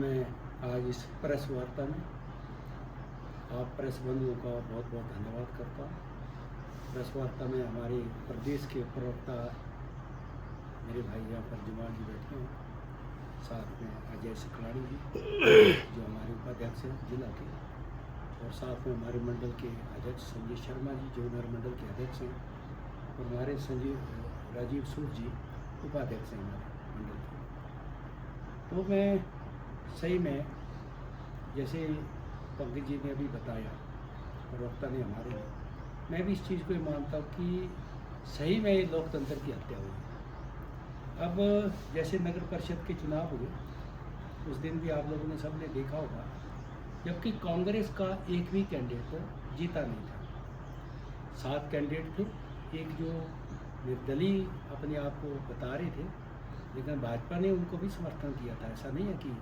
मैं आज इस प्रेस वार्ता में आप प्रेस बंधुओं का बहुत बहुत धन्यवाद करता हूँ। प्रेस वार्ता में हमारे प्रदेश के प्रवक्ता मेरे भाई यहाँ पर जमाल जी बैठे हैं, साथ में अजय सिकलानी जी जो हमारे उपाध्यक्ष हैं जिला के, और साथ में हमारे मंडल के अध्यक्ष संजय शर्मा जी जो नर मंडल के अध्यक्ष हैं, और हमारे राजीव सूद जी उपाध्यक्ष हैं हमारे मंडल के। तो मैं सही में जैसे पंकज जी ने अभी बताया, प्रवक्ता ने हमारे, मैं भी इस चीज़ को मानता हूँ कि सही में लोकतंत्र की हत्या हुई। अब जैसे नगर परिषद के चुनाव हुए उस दिन भी आप लोगों ने सबने देखा होगा, जबकि कांग्रेस का एक भी कैंडिडेट जीता नहीं था। 7 कैंडिडेट थे, एक जो निर्दलीय अपने आप को बता रहे थे, लेकिन भाजपा ने उनको भी समर्थन किया था। ऐसा नहीं है कि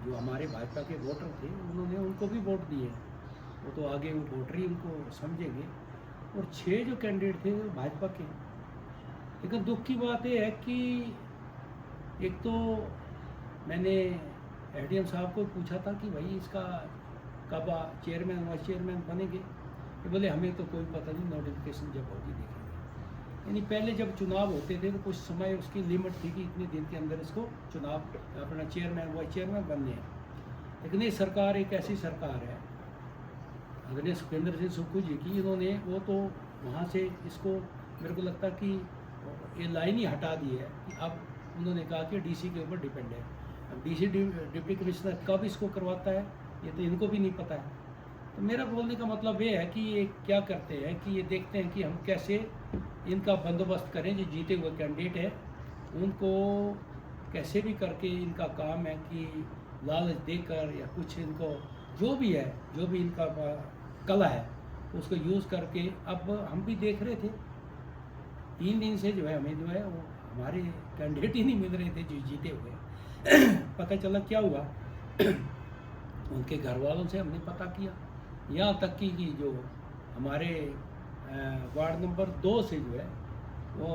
जो हमारे भाजपा के वोटर थे उन्होंने उनको भी वोट दिए, वो तो आगे वो वोटर ही उनको समझेंगे। और 6 जो कैंडिडेट थे वो भाजपा के। लेकिन दुख की बात ये है कि एक तो मैंने एडीएम साहब को पूछा था कि भाई इसका कब चेयरमैन वाइस चेयरमैन बनेंगे, तो बोले हमें तो कोई पता नहीं, नोटिफिकेशन जब होगी देखेंगे। यानी पहले जब चुनाव होते थे तो कुछ समय उसकी लिमिट थी कि इतने दिन के अंदर इसको चुनाव अपना चेयरमैन वाइस चेयरमैन बनने हैं। लेकिन ये सरकार एक ऐसी सरकार है आदरणीय सुखविंदर सिंह सुक्खू जी की, इन्होंने वो तो वहाँ से इसको मेरे को लगता कि ये लाइन ही हटा दी है कि अब उन्होंने कहा कि डीसी के ऊपर डिपेंड है। अब डीसी डिप्टी कमिश्नर कब इसको करवाता है ये तो इनको भी नहीं पता है। तो मेरा बोलने का मतलब ये है कि ये क्या करते हैं कि ये देखते हैं कि हम कैसे इनका बंदोबस्त करें। जो जीते हुए कैंडिडेट है उनको कैसे भी करके इनका काम है कि लालच देकर या कुछ इनको जो भी है, जो भी इनका कला है उसको यूज़ करके। अब हम भी देख रहे थे 3 दिन से जो है हमें जो है वो हमारे कैंडिडेट ही नहीं मिल रहे थे जो जीते हुए। पता चला क्या हुआ, उनके घर वालों से हमने पता किया, यहाँ तक कि जो हमारे वार्ड नंबर 2 से जो है वो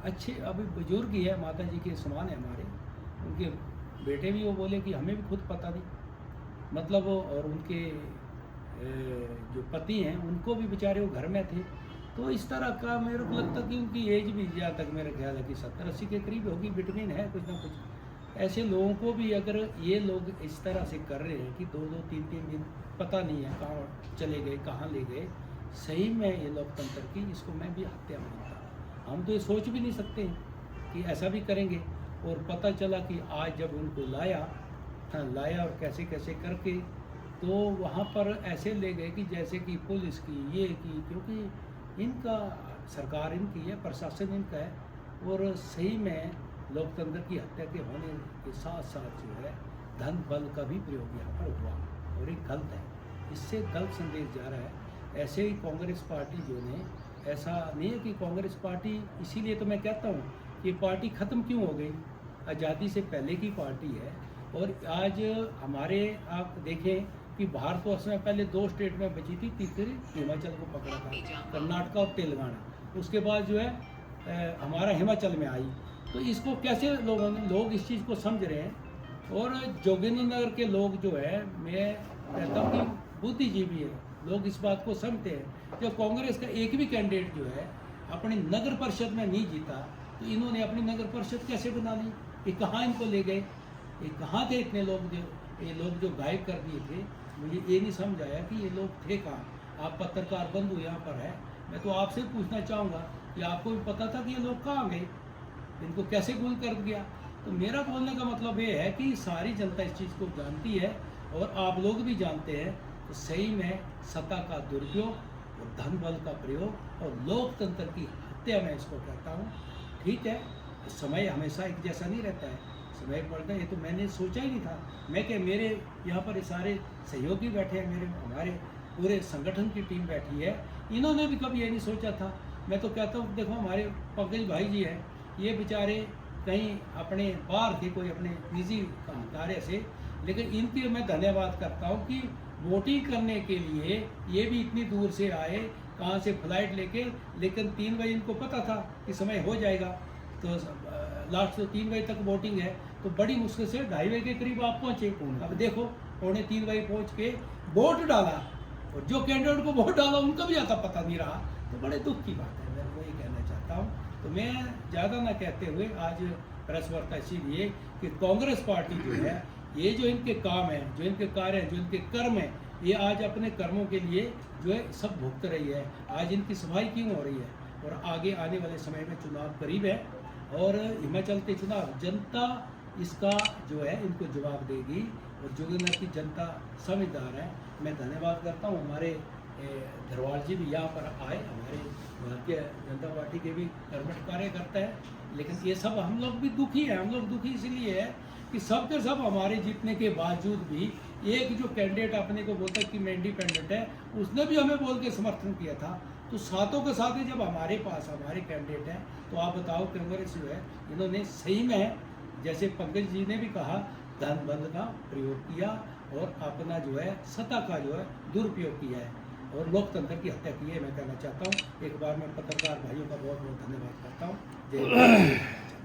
अच्छे अभी बुजुर्ग ही है, माता जी के समान है हमारे, उनके बेटे भी वो बोले कि हमें भी खुद पता नहीं, मतलब और उनके जो पति हैं उनको भी बेचारे वो घर में थे। तो इस तरह का मेरे को लगता कि उनकी एज भी जहाँ तक मेरा ख्याल है कि 70-80 के करीब होगी, बिटवीन है कुछ ना कुछ। ऐसे लोगों को भी अगर ये लोग इस तरह से कर रहे हैं कि 2-2, 3-3 दिन पता नहीं है कहाँ चले गए, कहाँ ले गए, सही में ये लोकतंत्र की इसको मैं भी हत्या मानता। हम तो ये सोच भी नहीं सकते कि ऐसा भी करेंगे। और पता चला कि आज जब उनको लाया और कैसे कैसे करके तो वहाँ पर ऐसे ले गए कि जैसे कि पुलिस की ये की, क्योंकि इनका सरकार इनकी है, प्रशासन इनका है, और सही में लोकतंत्र की हत्या के होने के साथ साथ जो है धन बल का भी प्रयोग यहाँ पर हुआ, और ये गलत है, इससे गलत संदेश जा रहा है। ऐसे ही कांग्रेस पार्टी जो ने, ऐसा नहीं है कि कांग्रेस पार्टी, इसीलिए तो मैं कहता हूँ कि पार्टी ख़त्म क्यों हो गई, आज़ादी से पहले की पार्टी है। और आज हमारे आप देखें कि भारत वर्ष में पहले 2 स्टेट में बची थी, तीसरी हिमाचल को पकड़ा था, कर्नाटक और तेलंगाना, उसके बाद जो है हमारा हिमाचल में आई। तो इसको कैसे लोग इस चीज़ को समझ रहे हैं। और जोगिंद्रनगर के लोग जो है, मैं कहता हूँ कि बुद्धिजीवी है, लोग इस बात को समझते हैं। जब कांग्रेस का एक भी कैंडिडेट जो है अपनी नगर परिषद में नहीं जीता, तो इन्होंने अपनी नगर परिषद कैसे बना ली, ये कहाँ इनको ले गए, ये कहाँ थे इतने लोग, ये लोग जो गायब कर दिए थे। मुझे ये नहीं समझ आया कि ये लोग थे कहाँ। आप पत्रकार बंधु यहाँ पर है, मैं तो आपसे पूछना चाहूँगा कि आपको भी पता था कि ये लोग कहाँ गए, इनको कैसे गुल कर दिया। तो मेरा बोलने का मतलब ये है कि सारी जनता इस चीज़ को जानती है और आप लोग भी जानते हैं। तो सही में सत्ता का दुरुपयोग और धन बल का प्रयोग और लोकतंत्र की हत्या मैं इसको कहता हूँ। ठीक है, समय हमेशा एक जैसा नहीं रहता है, समय पड़ता है। ये तो मैंने सोचा ही नहीं था। मैं क्या, मेरे यहाँ पर सारे सहयोगी बैठे हैं, हमारे पूरे संगठन की टीम बैठी है, इन्होंने भी कभी ये नहीं सोचा था। मैं तो कहता हूँ देखो हमारे पंकज भाई जी हैं, ये बेचारे कहीं अपने बाहर थे, कोई अपने निजी कार्य से, लेकिन इनकी मैं धन्यवाद करता हूँ कि वोटिंग करने के लिए ये भी इतनी दूर से आए, कहाँ से फ्लाइट लेके, लेकिन 3 बजे इनको पता था कि समय हो जाएगा, तो लास्ट 3 बजे तक वोटिंग है, तो बड़ी मुश्किल से 2:30 बजे के करीब आप पहुंचे। अब देखो 2:45 बजे पहुंच के वोट डाला, और जो कैंडिडेट को वोट डाला उनका भी ज़्यादा पता नहीं रहा, तो बड़े दुख की बात है। मैं वही कहना चाहता हूँ। तो मैं ज़्यादा ना कहते हुए आज प्रेस वार्ता इसीलिए कि कांग्रेस पार्टी जो है, ये जो इनके काम है, जो इनके कार्य हैं, जो इनके कर्म हैं, ये आज अपने कर्मों के लिए जो है सब भुगत रही है। आज इनकी सफाई क्यों हो रही है? और आगे आने वाले समय में चुनाव करीब है, और हिमाचल के चुनाव जनता इसका जो है इनको जवाब देगी, और जोगिंदर की जनता समझदार है। मैं धन्यवाद करता हूँ। हमारे धरवाल जी भी यहाँ पर आए, हमारे भारतीय जनता पार्टी के भी कर्मठ कार्यकर्ता है, लेकिन ये सब हम लोग भी दुखी हैं। हम लोग दुखी इसलिए है कि सब के सब हमारे जीतने के बावजूद भी एक जो कैंडिडेट अपने को बोलता है कि मैं इंडिपेंडेंट है, उसने भी हमें बोल के समर्थन किया था। तो साथों के साथ ही जब हमारे पास हमारे कैंडिडेट हैं, तो आप बताओ कांग्रेस जो है, इन्होंने सही में जैसे पंकज जी ने भी कहा, धन बल का प्रयोग किया और अपना जो है सत्ता का जो है दुरुपयोग किया है, और लोकतंत्र की हत्या की है। मैं कहना चाहता हूँ। एक बार मैं पत्रकार भाइयों का बहुत बहुत धन्यवाद करता हूँ। जय हिंद।